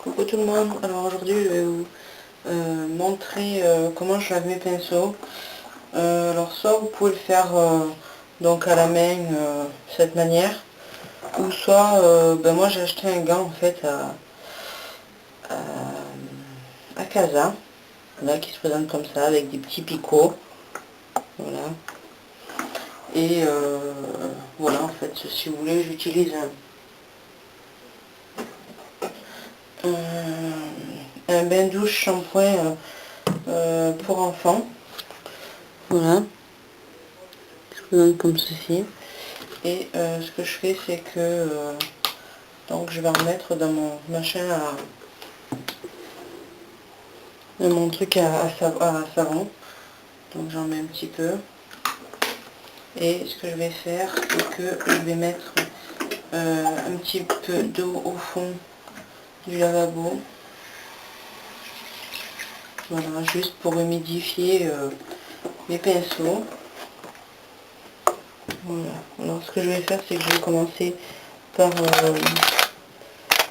Coucou tout le monde, alors aujourd'hui je vais vous montrer comment je lave mes pinceaux. Alors soit vous pouvez le faire donc à la main de cette manière, ou soit moi j'ai acheté un gant en fait à Casa, là, qui se présente comme ça avec des petits picots, voilà. Et voilà, en fait si vous voulez j'utilise un bain douche shampoing pour enfants, voilà, qui se présente comme ceci. Et ce que je fais, c'est que donc je vais en mettre dans mon machin dans mon truc à savon. Donc j'en mets un petit peu. Et ce que je vais faire, c'est que je vais mettre un petit peu d'eau au fond du lavabo. Voilà, juste pour humidifier mes pinceaux. Voilà. Alors ce que je vais faire, c'est que je vais commencer par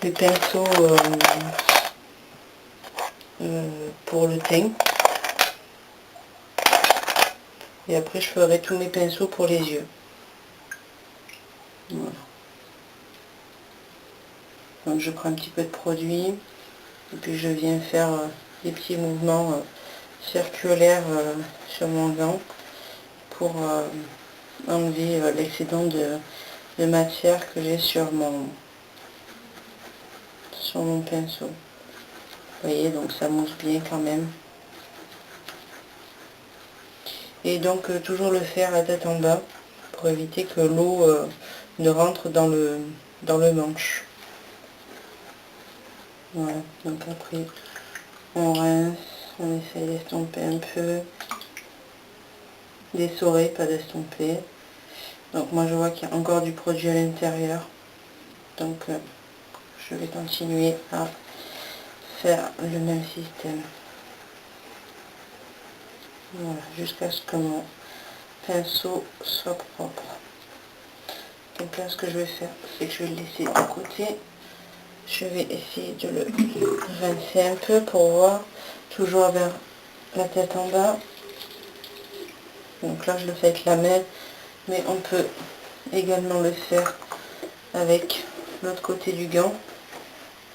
les pinceaux pour le teint. Et après je ferai tous mes pinceaux pour les yeux. Voilà. Donc je prends un petit peu de produit et puis je viens faire des petits mouvements circulaires sur mon gant pour enlever l'excédent de matière que j'ai sur mon pinceau. Vous voyez, donc ça mousse bien quand même. Et donc toujours le faire la tête en bas pour éviter que l'eau ne rentre dans le manche. Voilà, donc après on rince, on essaie d'estomper un peu, d'essorer, pas d'estomper. Donc moi je vois qu'il y a encore du produit à l'intérieur, donc je vais continuer à faire le même système. Voilà, jusqu'à ce que mon pinceau soit propre. Donc là ce que je vais faire, c'est que je vais le laisser de côté. Je vais essayer de le rincer un peu pour voir, toujours vers la tête en bas. Donc là je le fais avec la main, mais on peut également le faire avec l'autre côté du gant.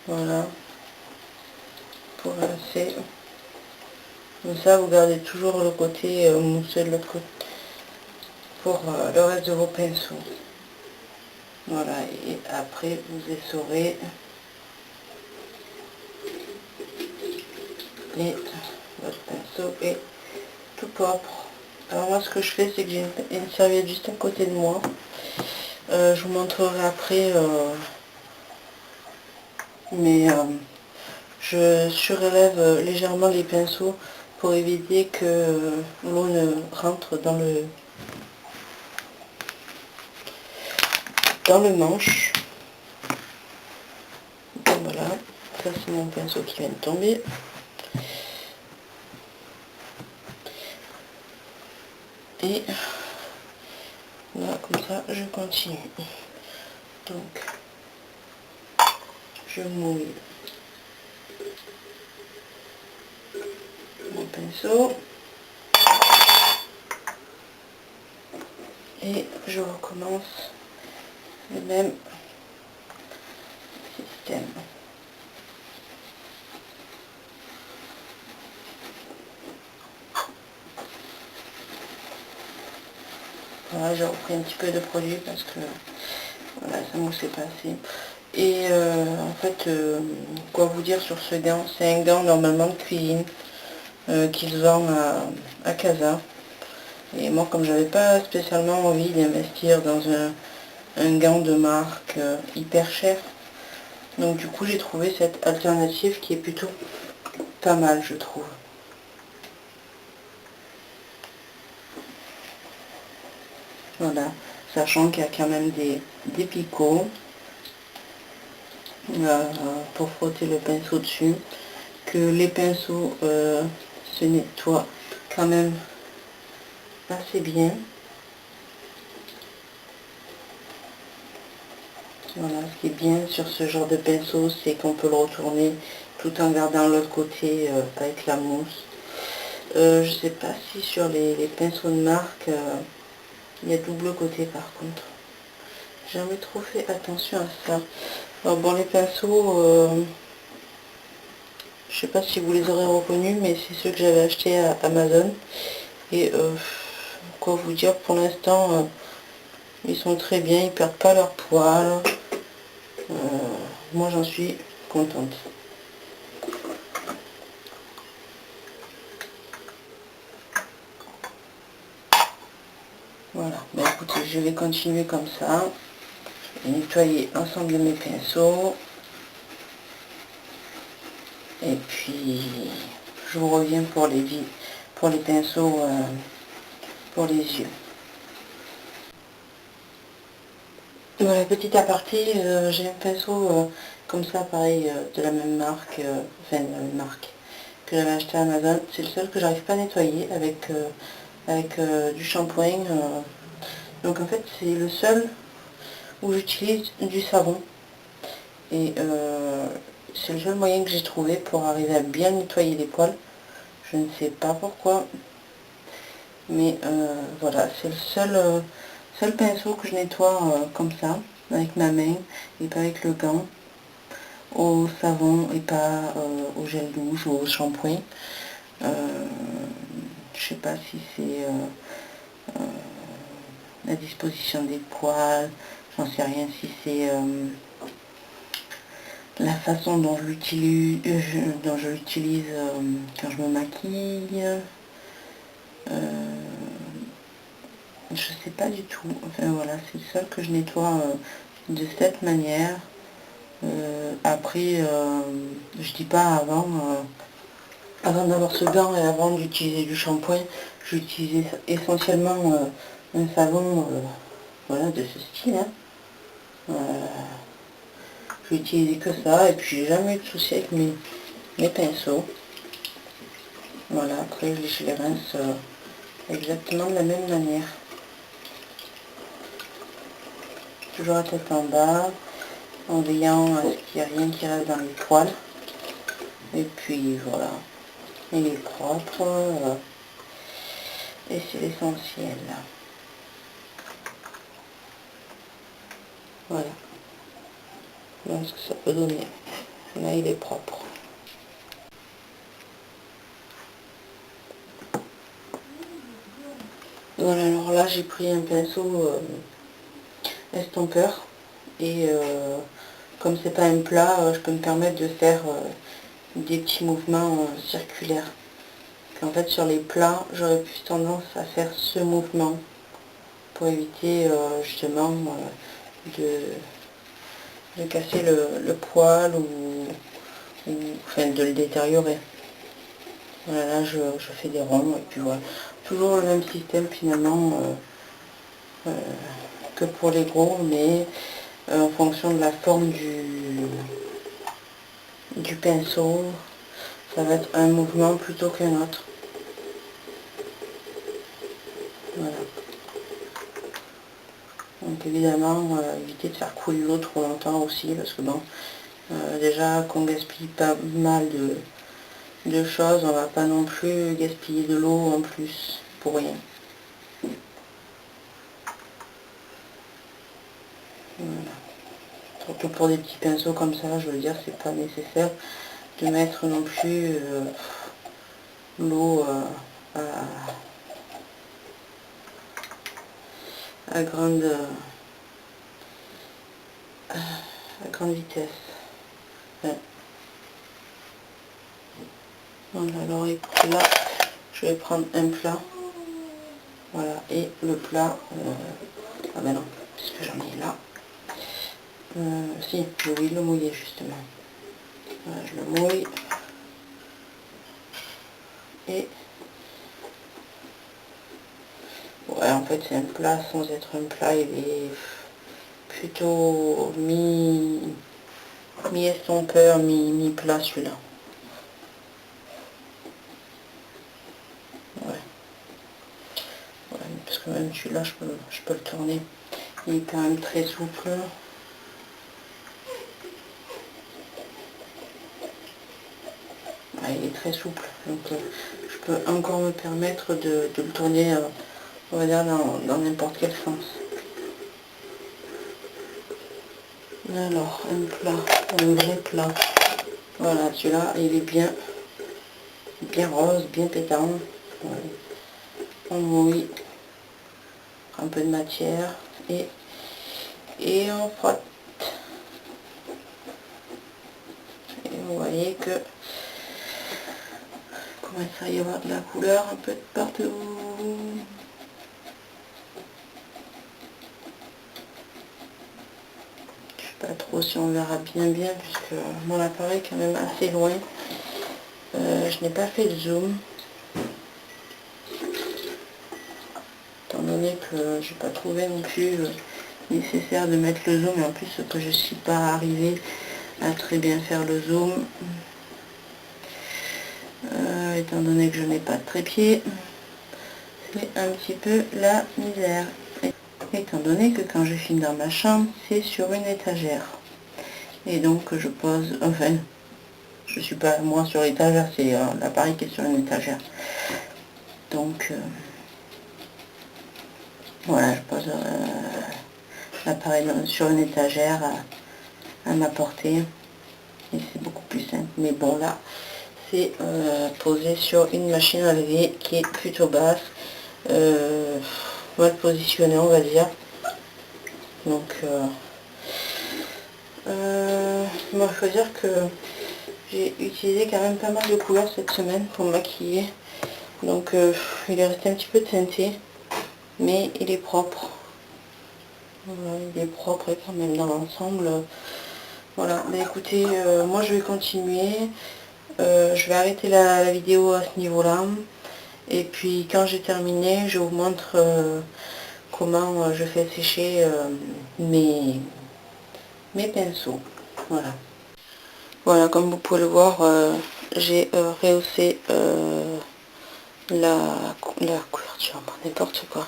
Voilà, pour rincer. Comme ça vous gardez toujours le côté mousseux de l'autre côté pour le reste de vos pinceaux. Voilà, et après vous essorez et votre pinceau est tout propre. Alors moi ce que je fais, c'est que j'ai une serviette juste à côté de moi. Je vous montrerai après, mais je surélève légèrement les pinceaux pour éviter que l'eau ne rentre dans le manche. Donc voilà, ça c'est mon pinceau qui vient de tomber. Et là, comme ça, je continue. Donc, je mouille mon pinceau. Et je recommence le même système. Voilà, j'ai repris un petit peu de produit parce que voilà, ça moussait pas assez. Et en fait, quoi vous dire sur ce gant? C'est un gant normalement de cuisine qu'ils vendent à Casa. Et moi, comme j'avais pas spécialement envie d'investir dans un gant de marque hyper cher, donc du coup j'ai trouvé cette alternative qui est plutôt pas mal, je trouve. Voilà, sachant qu'il y a quand même des picots pour frotter le pinceau dessus, que les pinceaux se nettoient quand même assez bien. Voilà, ce qui est bien sur ce genre de pinceau, c'est qu'on peut le retourner tout en gardant l'autre côté avec la mousse. Je sais pas si sur les pinceaux de marque, il y a double côté par contre. J'ai jamais trop fait attention à ça. Alors bon, les pinceaux, je sais pas si vous les aurez reconnus, mais c'est ceux que j'avais achetés à Amazon. Et quoi vous dire, pour l'instant, ils sont très bien, ils perdent pas leur poil. Moi j'en suis contente. Voilà, ben écoutez, je vais continuer comme ça. Je vais nettoyer l'ensemble de mes pinceaux. Et puis je vous reviens pour les pinceaux pour les yeux. Voilà, petit aparté, j'ai un pinceau comme ça, pareil, de la même marque, enfin de la même marque, que j'avais acheté à Amazon. C'est le seul que j'arrive pas à nettoyer avec du shampoing. Donc en fait, c'est le seul où j'utilise du savon. Et c'est le seul moyen que j'ai trouvé pour arriver à bien nettoyer les poils. Je ne sais pas pourquoi, mais voilà, c'est le seul pinceau que je nettoie comme ça, avec ma main et pas avec le gant, au savon et pas au gel douche ou au shampoing. Je sais pas si c'est la disposition des poils, j'en sais rien, si c'est la façon dont je l'utilise quand je me maquille. Je sais pas du tout. Enfin voilà, c'est le seul que je nettoie de cette manière. Après, je dis pas avant d'avoir ce gant et avant d'utiliser du shampoing, j'utilisais essentiellement un savon voilà, de ce style. Hein. J'ai utilisé que ça et puis j'ai jamais eu de soucis avec mes pinceaux. Voilà, après je les rince exactement de la même manière. Toujours la tête en bas, en veillant à ce qu'il n'y ait rien qui reste dans les poils. Et puis voilà, il est propre et c'est l'essentiel. Voilà, voilà ce que ça peut donner. Là il est propre. Voilà, alors là j'ai pris un pinceau estompeur et comme c'est pas un plat, je peux me permettre de faire des petits mouvements circulaires. En fait sur les plats, j'aurais plus tendance à faire ce mouvement pour éviter justement de casser le poil ou enfin de le détériorer. Voilà, là je fais des ronds et puis voilà. Toujours le même système finalement que pour les gros, mais en fonction de la forme du pinceau, ça va être un mouvement plutôt qu'un autre. Voilà. Donc évidemment, éviter de faire couler l'eau trop longtemps aussi, parce que bon, déjà qu'on gaspille pas mal de choses, on va pas non plus gaspiller de l'eau en plus pour rien. Voilà. Surtout pour des petits pinceaux comme ça, je veux dire, c'est pas nécessaire de mettre non plus l'eau à grande vitesse. Ouais. Voilà, alors et pour là, je vais prendre un plat. Voilà, et le plat, ah ben non, puisque j'en ai là. Si, j'ai oublié de le mouiller justement. Voilà, je le mouille. Et ouais, en fait c'est un plat sans être un plat, il est plutôt mi-estompeur, mi-plat celui-là. Ouais. Ouais, parce que même celui-là je peux le tourner. Il est quand même très souple. il est très souple, donc je peux encore me permettre de le tourner, on va dire, dans n'importe quel sens. Alors, un plat, un vrai plat. Voilà, celui-là, il est bien rose, bien pétant. On mouille un peu de matière et on frotte. Et vous voyez que commence à y avoir de la couleur un peu de partout. Je sais pas trop si on verra bien puisque mon appareil est quand même assez loin. Je n'ai pas fait de zoom. Étant donné que j'ai pas trouvé non plus nécessaire de mettre le zoom, et en plus que je suis pas arrivée à très bien faire le zoom, étant donné que je n'ai pas de trépied, c'est un petit peu la misère, étant donné que quand je filme dans ma chambre, c'est sur une étagère, et donc je pose, enfin, je suis pas moi sur l'étagère, c'est l'appareil qui est sur une étagère, donc voilà, je pose l'appareil sur une étagère à ma portée, et c'est beaucoup plus simple. Mais bon, là c'est posé sur une machine à laver qui est plutôt basse, mal positionnée, on va dire. Donc moi, il faut dire que j'ai utilisé quand même pas mal de couleurs cette semaine pour me maquiller, donc il est resté un petit peu teinté, mais il est propre. Voilà, il est propre et quand même dans l'ensemble. Voilà, mais écoutez, moi je vais continuer. Je vais arrêter la vidéo à ce niveau-là. Et puis quand j'ai terminé, je vous montre comment je fais sécher mes pinceaux. Voilà. Voilà, comme vous pouvez le voir, j'ai rehaussé la couverture, n'importe quoi.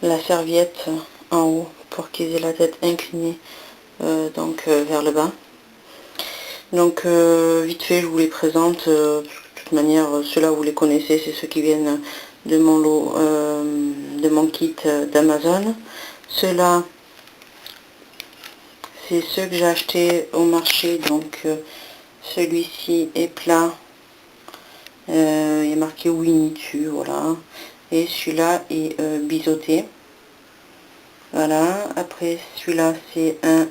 La serviette en haut pour qu'ils aient la tête inclinée vers le bas. Donc vite fait, je vous les présente. De toute manière, ceux-là vous les connaissez, c'est ceux qui viennent de mon lot, de mon kit d'Amazon. Ceux-là, c'est ceux que j'ai achetés au marché. Donc celui-ci est plat. Il est marqué Winnie dessus, voilà. Et celui-là est biseauté. Voilà. Après, celui-là, c'est un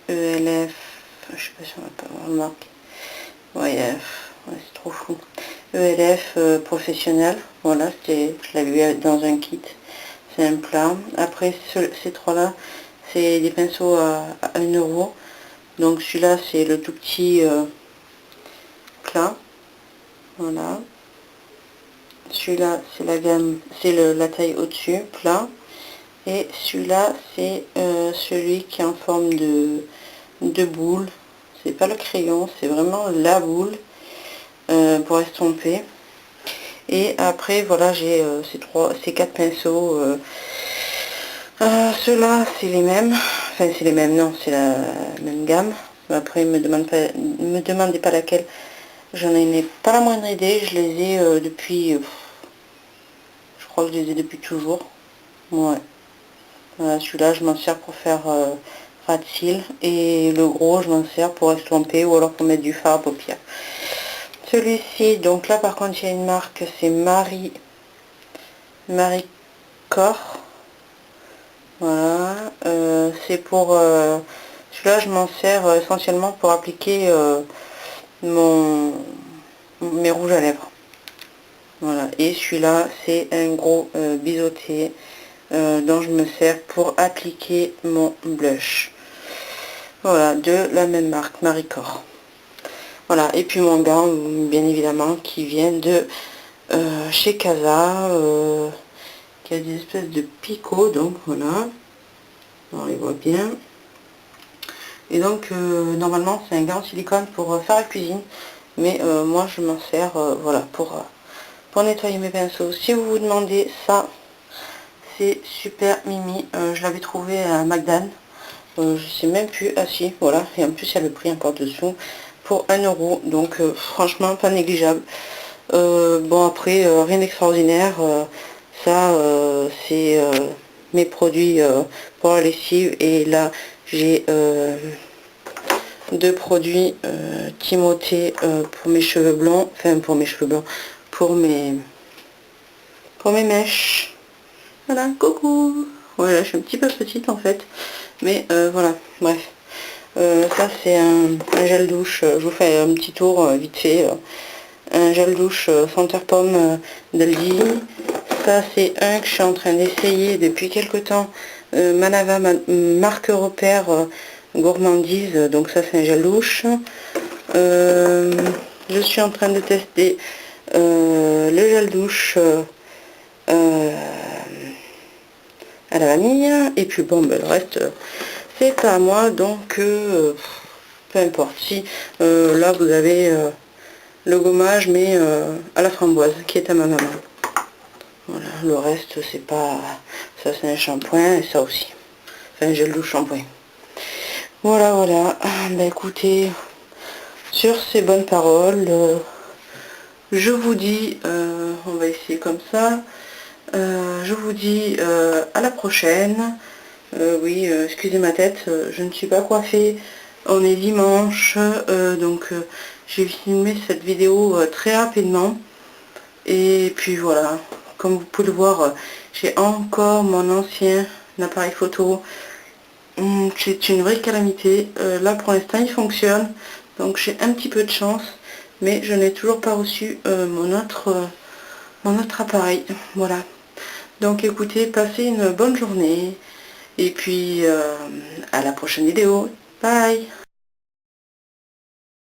ELF. Je sais pas si on va pas voir le marque. Ouais, c'est trop fou. ELF professionnel, voilà, je l'avais vu dans un kit, c'est un plat. Après ces trois-là, c'est des pinceaux à 1 €. Donc celui-là, c'est le tout petit plat, voilà. Celui-là, c'est la gamme, c'est la taille au-dessus, plat. Et celui-là, c'est celui qui est en forme de boule. C'est pas le crayon, c'est vraiment la boule pour estomper. Et après, voilà, j'ai ces quatre pinceaux. Ceux-là, c'est les mêmes. Enfin, c'est les mêmes, non, c'est la même gamme. Après, me demandez pas laquelle. J'en ai pas la moindre idée. Je les ai depuis... je crois que je les ai depuis toujours. Ouais. Voilà, celui-là, je m'en sers pour faire ras de cils. Et le gros, je m'en sers pour estomper ou alors pour mettre du fard à paupières. Celui-ci, donc là, par contre, il y a une marque, c'est Marie Corps. Voilà, c'est pour celui-là, je m'en sers essentiellement pour appliquer mes rouges à lèvres. Voilà, et celui-là, c'est un gros biseauté dont je me sers pour appliquer mon blush. Voilà, de la même marque, Marie Corps. Voilà, et puis mon gant, bien évidemment, qui vient de chez Casa, qui a des espèces de picots, donc voilà. On les voit bien. Et donc normalement c'est un gant en silicone pour faire la cuisine, mais moi je m'en sers voilà pour nettoyer mes pinceaux. Si vous vous demandez ça, c'est super mimi. Je l'avais trouvé à McDan, je sais même plus. Ah si, voilà, et en plus il y a le prix encore dessous pour 1 euro, donc franchement pas négligeable. Bon après rien d'extraordinaire, ça c'est mes produits pour la lessive, et là j'ai 2 produits Timothée pour mes cheveux blonds, enfin pour mes cheveux blancs, pour mes mèches. Voilà, coucou. Voilà, je suis un petit peu petite en fait, mais voilà, bref. Ça c'est un gel douche, je vous fais un petit tour vite fait. Un gel douche senteur pomme d'Aldi. Ça c'est un que je suis en train d'essayer depuis quelque temps, Manava marque repère gourmandise, donc ça c'est un gel douche. Je suis en train de tester le gel douche à la vanille, et puis bon ben, le reste c'est pas à moi, donc peu importe. Si là vous avez le gommage, mais à la framboise qui est à ma maman. Voilà, le reste c'est pas, ça c'est un shampoing, et ça aussi, enfin un gel douche shampoing. Voilà, voilà. Bah écoutez, sur ces bonnes paroles, je vous dis, on va essayer comme ça, je vous dis à la prochaine. Oui, excusez ma tête, je ne suis pas coiffée, on est dimanche, donc j'ai filmé cette vidéo très rapidement, et puis voilà, comme vous pouvez le voir, j'ai encore mon ancien appareil photo. C'est une vraie calamité, là pour l'instant il fonctionne, donc j'ai un petit peu de chance, mais je n'ai toujours pas reçu mon autre appareil. Voilà, donc écoutez, passez une bonne journée, et puis à la prochaine vidéo. Bye.